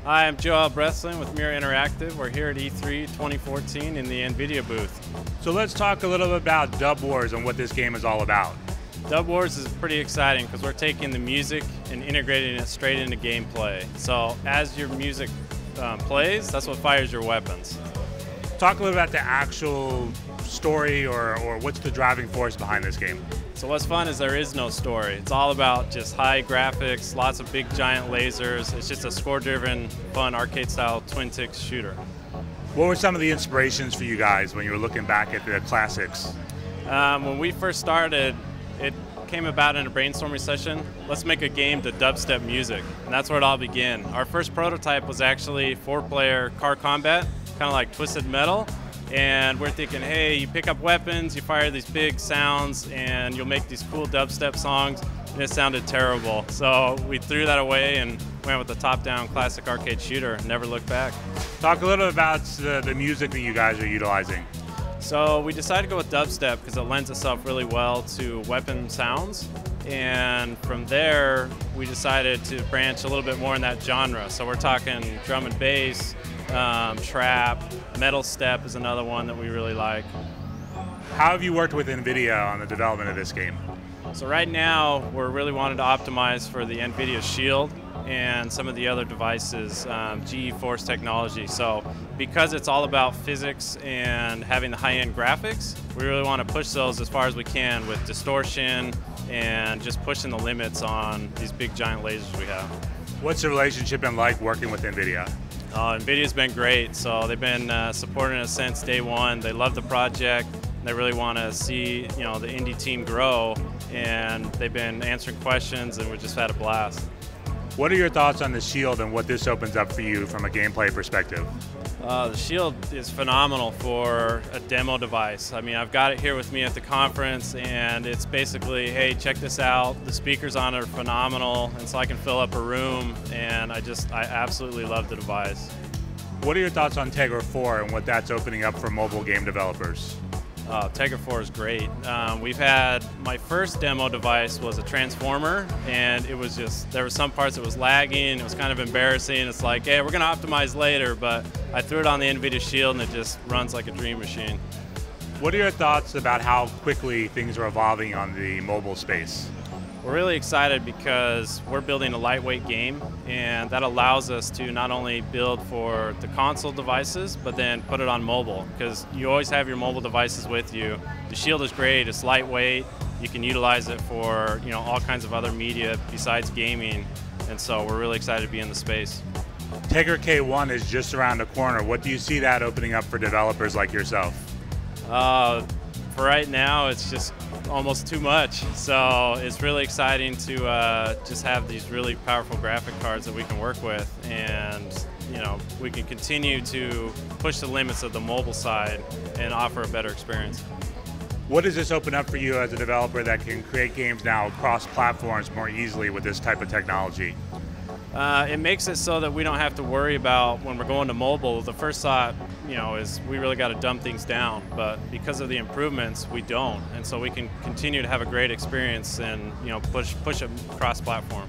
Hi, I'm Joe Albrethsen with Mura Interactive. We're here at E3 2014 in the Nvidia booth. So let's talk a little bit about DubWars and what this game is all about. DubWars is pretty exciting because we're taking the music and integrating it straight into gameplay. So as your music plays, that's what fires your weapons. Talk a little about the actual story or what's the driving force behind this game. So what's fun is there is no story. It's all about just high graphics, lots of big giant lasers. It's just a score-driven, fun arcade-style twin-tick shooter. What were some of the inspirations for you guys when you were looking back at the classics? When we first started, it came about in a brainstorming session. Let's make a game to dubstep music, and that's where it all began. Our first prototype was actually 4-player car combat, kind of like Twisted Metal. And we're thinking, hey, you pick up weapons, you fire these big sounds, and you'll make these cool dubstep songs, and it sounded terrible. So we threw that away and went with the top-down classic arcade shooter and never looked back. Talk a little about the music that you guys are utilizing. So we decided to go with dubstep because it lends itself really well to weapon sounds. And from there, we decided to branch a little bit more in that genre. So we're talking drum and bass, trap, metal step is another one that we really like. How have you worked with Nvidia on the development of this game? So right now, we're really wanting to optimize for the Nvidia Shield and some of the other devices, GeForce technology. So because it's all about physics and having the high-end graphics, we really want to push those as far as we can with distortion and just pushing the limits on these big giant lasers we have. What's the relationship been like working with Nvidia? Nvidia's been great. So they've been supporting us since day one. They love the project. They really want to see the indie team grow, and they've been answering questions, and we just had a blast. What are your thoughts on the Shield and what this opens up for you from a gameplay perspective? The Shield is phenomenal for a demo device. I mean, I've got it here with me at the conference, and it's basically, hey, check this out. The speakers on it are phenomenal, and so I can fill up a room, and I absolutely love the device. What are your thoughts on Tegra 4 and what that's opening up for mobile game developers? Tegra 4 is great. We've had, my first demo device was a transformer, and it was just, there were some parts that was lagging, it was kind of embarrassing. It's like, hey, we're gonna optimize later, but I threw it on the Nvidia Shield and it just runs like a dream machine. What are your thoughts about how quickly things are evolving on the mobile space? We're really excited because we're building a lightweight game, and that allows us to not only build for the console devices, but then put it on mobile, because you always have your mobile devices with you. The Shield is great, it's lightweight, you can utilize it for all kinds of other media besides gaming, and so we're really excited to be in the space. Tegra K1 is just around the corner. What do you see that opening up for developers like yourself? For right now, it's just almost too much. So it's really exciting to just have these really powerful graphic cards that we can work with, and we can continue to push the limits of the mobile side and offer a better experience. What does this open up for you as a developer that can create games now across platforms more easily with this type of technology? It makes it so that we don't have to worry about when we're going to mobile. The first thought, is we really got to dumb things down, but because of the improvements, we don't, and so we can continue to have a great experience and push it cross-platform.